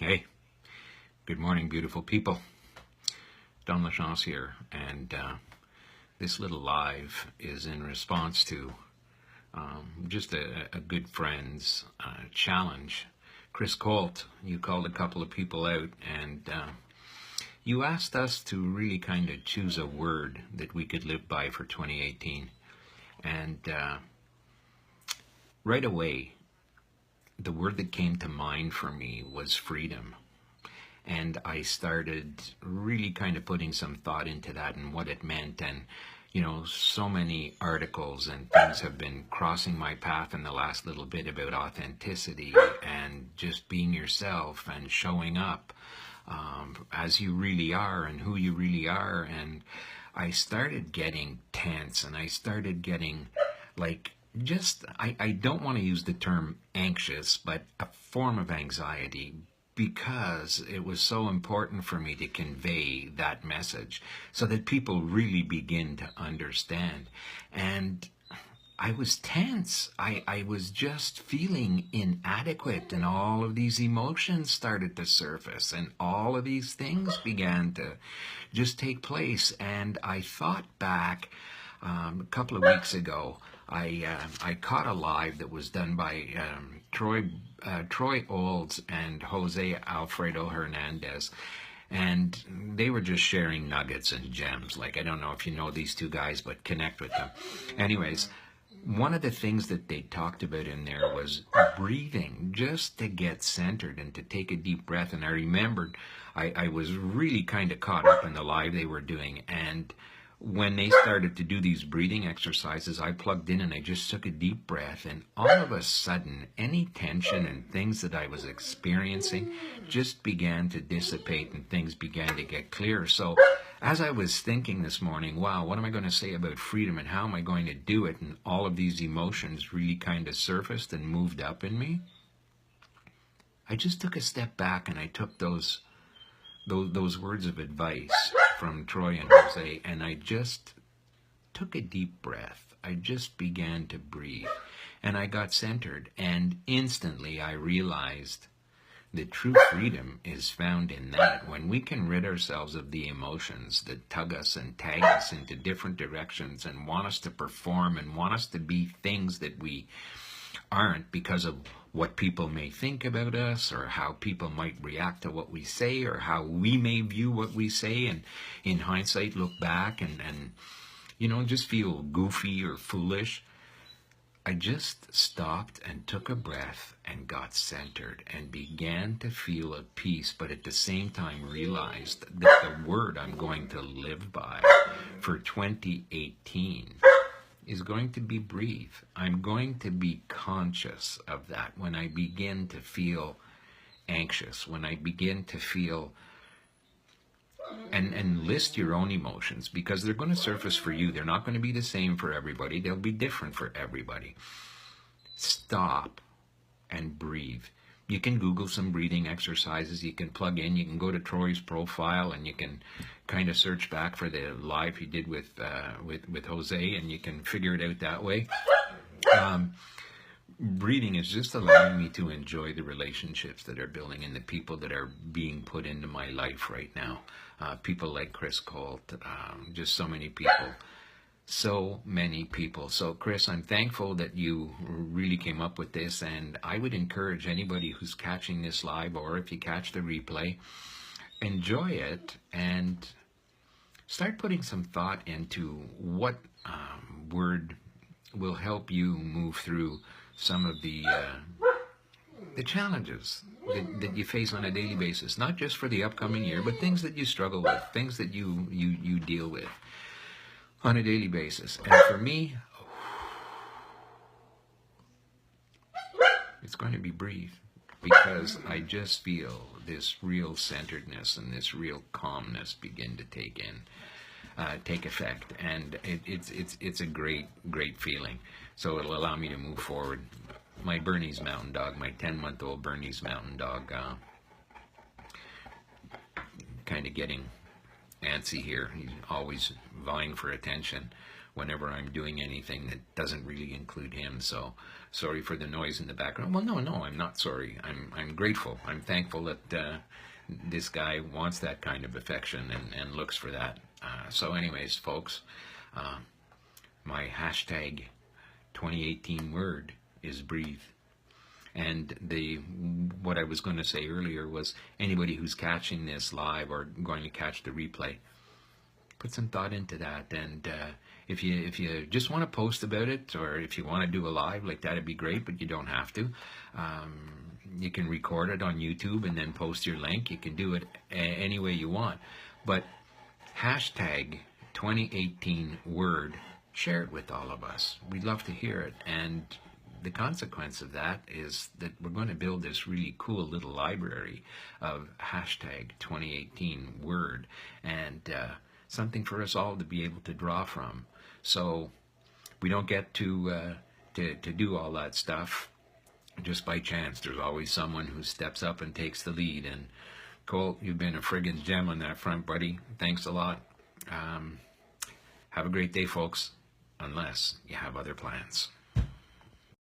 Hey, good morning, beautiful people. Don LaChance here, and this little live is in response to just a good friend's challenge. Chris Colt, you called a couple of people out, and you asked us to really kind of choose a word that we could live by for 2018. And right away, the word that came to mind for me was freedom. And I started really kind of putting some thought into that and what it meant. And, so many articles and things have been crossing my path in the last little bit about authenticity and just being yourself and showing up as you really are and who you really are. And I started getting tense, and I started getting like, I don't want to use the term anxious, but a form of anxiety, because it was so important for me to convey that message so that people really begin to understand. And I was tense. I was just feeling inadequate, and all of these emotions started to surface, and all of these things began to just take place. And I thought back a couple of weeks ago. I caught a live that was done by Troy Olds and Jose Alfredo Hernandez, and they were just sharing nuggets and gems. Like, I don't know if you know these two guys, but connect with them. Anyways, one of the things that they talked about in there was breathing, just to get centered and to take a deep breath. And I remembered I was really kind of caught up in the live they were doing, and when they started to do these breathing exercises, I plugged in and I just took a deep breath, and all of a sudden, any tension and things that I was experiencing just began to dissipate, and things began to get clearer. So as I was thinking this morning, wow, what am I going to say about freedom and how am I going to do it? And all of these emotions really kind of surfaced and moved up in me. I just took a step back and I took those words of advice from Troy and Jose, and I just took a deep breath. I just began to breathe, and I got centered, and instantly I realized that true freedom is found in that, when we can rid ourselves of the emotions that tug us and tag us into different directions and want us to perform and want us to be things that we aren't, because of what people may think about us, or how people might react to what we say, or how we may view what we say, and in hindsight look back and just feel goofy or foolish. I just stopped and took a breath and got centered and began to feel at peace, but at the same time realized that the word I'm going to live by for 2018 is going to be breathe. I'm going to be conscious of that when I begin to feel anxious, when I begin to feel, and list your own emotions, because they're going to surface for you. They're not going to be the same for everybody. They'll be different for everybody. Stop and breathe. You can Google some breathing exercises. You can plug in. You can go to Troy's profile, and you can kind of search back for the live he did with Jose, and you can figure it out that way. Breathing is just allowing me to enjoy the relationships that are building and the people that are being put into my life right now. People like Chris Colt, just so many people. So many people. So, Chris, I'm thankful that you really came up with this, and I would encourage anybody who's catching this live, or if you catch the replay, enjoy it and start putting some thought into what word will help you move through some of the challenges that you face on a daily basis, not just for the upcoming year, but things that you struggle with, things that you deal with on a daily basis. And for me, it's going to be breathe, because I just feel this real centeredness and this real calmness begin to take effect, and it's a great feeling. So it'll allow me to move forward. My Bernese Mountain Dog, my 10-month-old Bernese Mountain Dog, kind of getting antsy here. He's always vying for attention. whenever I'm doing anything that doesn't really include him. So sorry for the noise in the background. Well, no, I'm not sorry. I'm grateful. I'm thankful that this guy wants that kind of affection and looks for that. So anyways, folks, my hashtag 2018 word is breathe. And what I was going to say earlier was, anybody who's catching this live or going to catch the replay, put some thought into that. And if you just want to post about it, or if you want to do a live like that, it'd be great, but you don't have to. You can record it on YouTube and then post your link. You can do it any way you want. But hashtag 2018 word, share it with all of us. We'd love to hear it. And the consequence of that is that we're going to build this really cool little library of hashtag 2018 word, and something for us all to be able to draw from. So we don't get to do all that stuff just by chance. There's always someone who steps up and takes the lead. And Colt, you've been a friggin' gem on that front, buddy. Thanks a lot. Have a great day, folks, unless you have other plans.